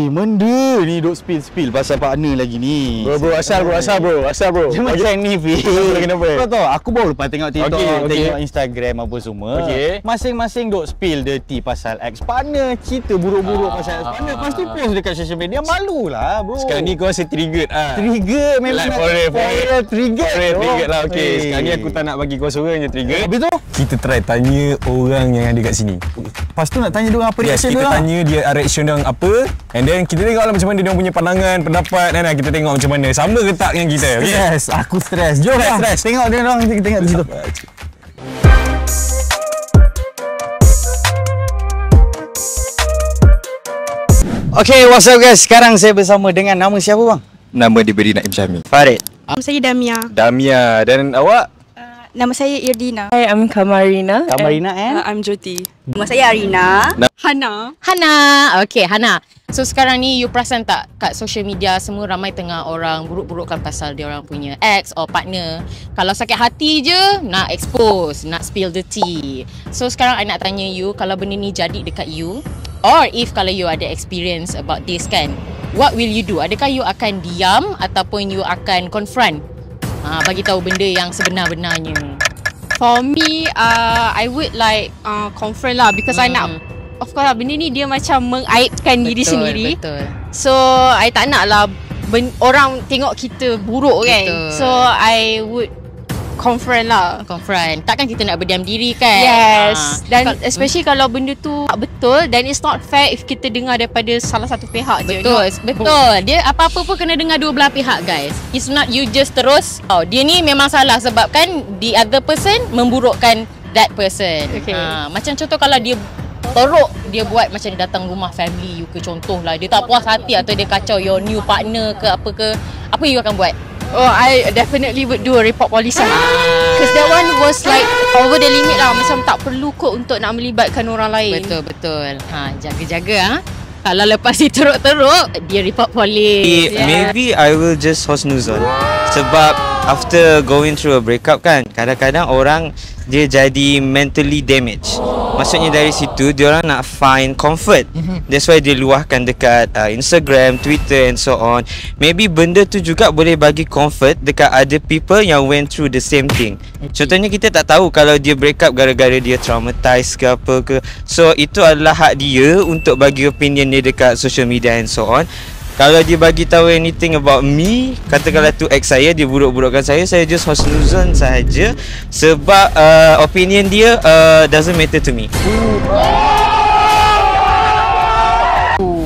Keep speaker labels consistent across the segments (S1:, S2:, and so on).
S1: Benda ni duk spill pasal partner lagi ni.
S2: Bro, asal bro.
S1: Macam ni, Fi.
S2: Kenapa?
S1: Kau tahu, aku baru lepas tengok TikTok,
S2: Okay.
S1: tengok Instagram apa semua.
S2: Okay.
S1: Masing-masing duk spill dirty pasal ex partner, cerita buruk-buruk pasal ex partner. Lepas tu post dekat social media, malulah, bro.
S2: Sekarang ni kau rasa triggered
S1: Trigger memang
S2: Like
S1: nak
S2: forever
S1: trigger
S2: lah. Okay. Sekarang ni aku tak nak bagi kau seorang je trigger.
S1: Habis tu
S2: Kita try tanya orang yang ada kat sini.
S1: lepas tu nak tanya diorang apa reaction
S2: Kita
S1: diorang.
S2: tanya dia reaction dia apa. And then kita tengoklah macam mana dia punya pandangan, pendapat kan. Kita tengok macam mana. Sama ke tak dengan kita. Okay?
S1: Stress, aku stres. Jom lah. Tengok dia orang, kita tengok di situ. Okay, what's up guys? Sekarang saya bersama dengan nama siapa bang?
S3: Nama diberi Naim Syahmi.
S1: Farid.
S4: Nama saya Damia.
S2: Damia. Dan awak?
S4: Nama saya Irdina.
S5: Hi, I'm Kamarina.
S1: Kamarina and?
S4: I'm Jyoti. Nama saya Arina. Hana.
S5: Hana. Okay, Hana. So sekarang ni you perasan tak kat social media semua ramai tengah orang buruk-burukkan pasal dia orang punya ex or partner. Kalau sakit hati je nak expose, nak spill the tea. So sekarang I nak tanya you, kalau benda ni jadi dekat you, or if kalau you ada experience about this kan, what will you do? Adakah you akan diam ataupun you akan confront? Bagi tahu benda yang sebenar-benarnya.
S4: For me, I would like confront lah because I nak, of course lah, benda ni dia macam mengaibkan diri sendiri.
S5: Betul.
S4: So I tak nak lah orang tengok kita buruk kan.
S5: Betul.
S4: So I would confront lah.
S5: Confront. Takkan kita nak berdiam diri kan?
S4: Yes. Dan especially kalau benda tu tak betul, then it's not fair if kita dengar daripada salah satu pihak je.
S5: Betul. Dia apa-apa pun kena dengar dua belah pihak guys. It's not you just terus, dia ni memang salah sebab kan the other person memburukkan that person.
S4: Okay.
S5: Macam contoh kalau dia teruk, dia buat macam dia datang rumah family you ke, contoh lah, dia tak puas hati atau dia kacau your new partner ke, apa you akan buat?
S4: Oh, I definitely would do a report police lah. Because that one was like over the limit lah. Macam tak perlu kot untuk nak melibatkan orang lain.
S5: Betul. Jaga-jaga Kalau lepas dia teruk-teruk, dia report polis.
S3: Maybe I will just husnuzon. Sebab after going through a breakup kan, kadang-kadang orang dia jadi mentally damaged. Maksudnya dari situ diorang nak find comfort. That's why dia luahkan dekat Instagram, Twitter and so on. Maybe benda tu juga boleh bagi comfort dekat other people yang went through the same thing. Contohnya kita tak tahu kalau dia break up gara-gara dia traumatized ke apa ke. So itu adalah hak dia untuk bagi opinion dia dekat social media and so on. Kalau dia bagi tahu anything about me, katakanlah tu ex saya, dia buruk-burukkan saya just husnuzon sahaja. Sebab opinion dia doesn't matter to me.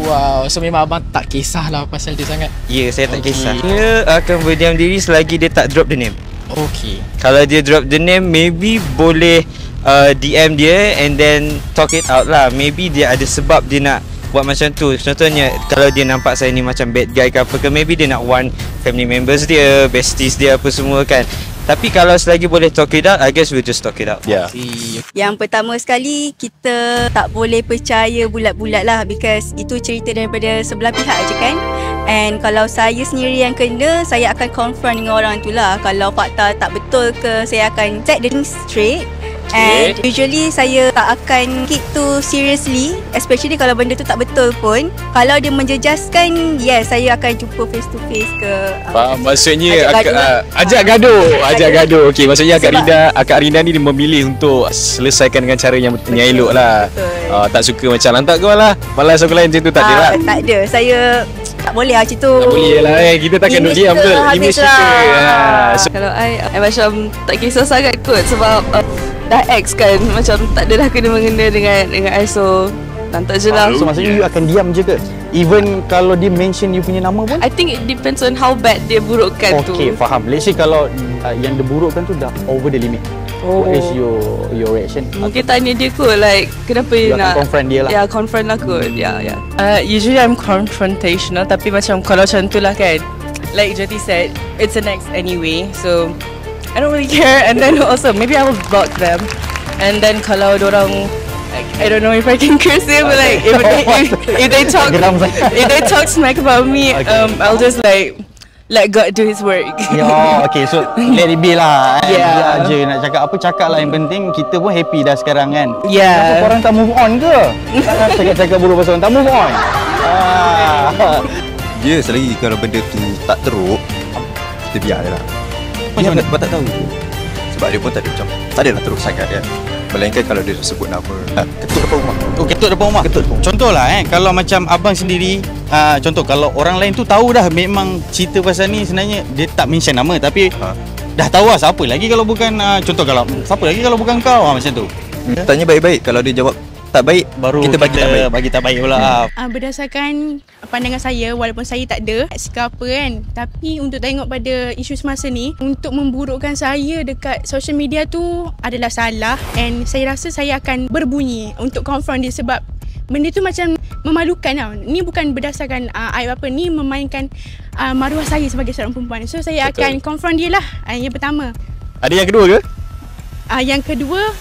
S6: Wow, so memang abang tak kisahlah pasal dia sangat.
S3: Ya, saya tak kisah. Dia akan berdiam diri selagi dia tak drop the name.
S6: Okay.
S3: Kalau dia drop the name, maybe boleh DM dia and then talk it out lah. Maybe dia ada sebab dia nak buat macam tu. Contohnya kalau dia nampak saya ni macam bad guy ke apa ke, maybe dia nak want family members dia, besties dia apa semua kan. Tapi kalau selagi boleh talk it out, I guess we'll just talk it out.
S2: Yeah.
S4: Yang pertama sekali, kita tak boleh percaya bulat-bulat lah because itu cerita daripada sebelah pihak je kan. And kalau saya sendiri yang kena, saya akan confront dengan orang tu lah. Kalau fakta tak betul ke, saya akan set the thing straight. And usually saya tak akan keep tu seriously, especially kalau benda tu tak betul pun. Kalau dia menjejaskan, yes, saya akan jumpa face to face ke.
S2: Faham, maksudnya
S4: Ajak gaduh.
S2: ajak gaduh. Okey, maksudnya Akak Rina ni dia memilih untuk selesaikan dengan cara yang elok lah. Tak suka macam lantak kau lah, malas aku lain macam tu, tak ada lah.
S4: Tak ada, saya tak boleh lah macam tu.
S2: Tak boleh lah kita takkan duk diam betul. Image kita.
S5: Kalau I macam tak kisah sangat kot sebab dah ex kan, macam tak adalah kena-mengena dengan I, so lantak je lah.
S1: So maksudnya you akan diam je ke? Even kalau dia mention you punya nama pun?
S5: I think it depends on how bad dia burukkan tu.
S1: Okay, faham. Let's say kalau yang dia burukkan tu dah over the limit. What is your reaction?
S5: Mungkin tanya dia kot, like kenapa
S1: You
S5: nak
S1: akan confront dia lah.
S5: Ya, confront lah kot. Usually I'm confrontational, tapi macam kalau macam tu lah kan, like Jyoti said, it's an ex anyway, so I don't really care. And then also maybe I will block them. And then kalau dorang, like, I don't know if I can curse it, but like if they talk smack about me, I'll just like let God do his work.
S1: Ya, okay, so let it be lah.
S5: Yeah.
S1: Dia je nak cakap apa, cakap lah. Yang penting kita pun happy dah sekarang kan.
S5: Yeah.
S1: Kenapa korang tak move on ke? Cakap-cakap buruk pasal orang tak move on.
S7: Dia selagi kalau benda tu tak teruk, kita biar je lah. Macam mana? Sebab tak tahu. Sebab dia pun tak ada macam, tak adalah teruk sangat kan. Melainkan kalau dia sebut nama ketuk depan rumah.
S1: Oh, ketuk depan rumah. Contohlah kalau macam abang sendiri, contoh kalau orang lain tu tahu dah memang cerita pasal ni sebenarnya dia tak mention nama tapi dah tahu lah siapa lagi kalau bukan contoh kalau siapa lagi kalau bukan kau macam tu.
S7: Tanya baik-baik, kalau dia jawab tak baik,
S1: baru
S7: kita bagi tak baik
S1: pula.
S8: Berdasarkan pandangan saya, walaupun saya tak ada ke apa kan, tapi untuk tengok pada isu semasa ni, untuk memburukkan saya dekat social media tu adalah salah, and saya rasa saya akan berbunyi untuk confront dia sebab benda tu macam memalukan tau. Ni bukan berdasarkan aib apa, ni memainkan maruah saya sebagai seorang perempuan. So saya akan confront dia lah. Yang pertama.
S2: Ada yang kedua ke?
S8: Yang kedua,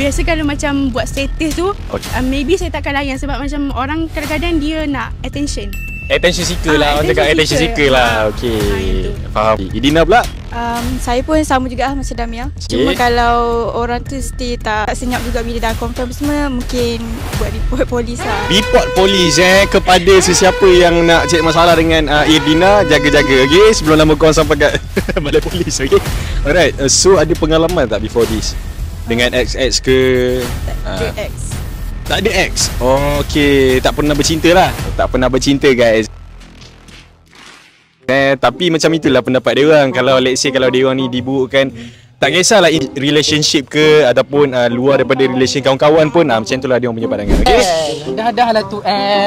S8: biasa kalau macam buat status tu, maybe saya takkan layan sebab macam orang kadang-kadang dia nak attention.
S2: Attention seeker lah, orang cakap attention seeker lah. Okey, faham. Idina pula?
S4: Saya pun sama juga macam Damia. Cuma kalau orang tu still tak senyap juga bila dah confirm semua, mungkin buat report polis lah.
S2: Report polis kepada sesiapa yang nak cek masalah dengan Idina, jaga-jaga okey sebelum nama korang sampai kat balai polis okey. Alright, so ada pengalaman tak before this? Dengan ex ke?
S4: Tak ada ex.
S2: Tak ada ex? Oh, okey, tak pernah bercinta lah. Tak pernah bercinta guys. Tapi macam itulah pendapat dia orang. Kalau let's say kalau dia orang ni diburukkan, tak kisahlah relationship ke ataupun luar daripada relation kawan-kawan pun macam itulah dia orang punya pandangan. Okey.
S6: Dah lah tu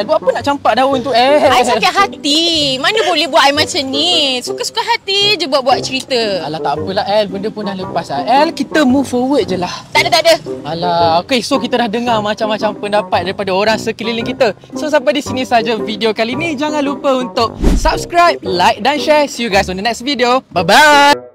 S6: buat apa nak campak daun tu
S5: I sakit hati. Mana boleh buat I macam ni? Suka-suka hati je buat cerita.
S6: Alah tak apalah benda pun dah lepas kita move forward je lah.
S5: Tak ada.
S6: Alah, okay, so kita dah dengar macam-macam pendapat daripada orang sekeliling kita. So sampai di sini saja video kali ni. Jangan lupa untuk subscribe, like dan share. See you guys on the next video. Bye-bye.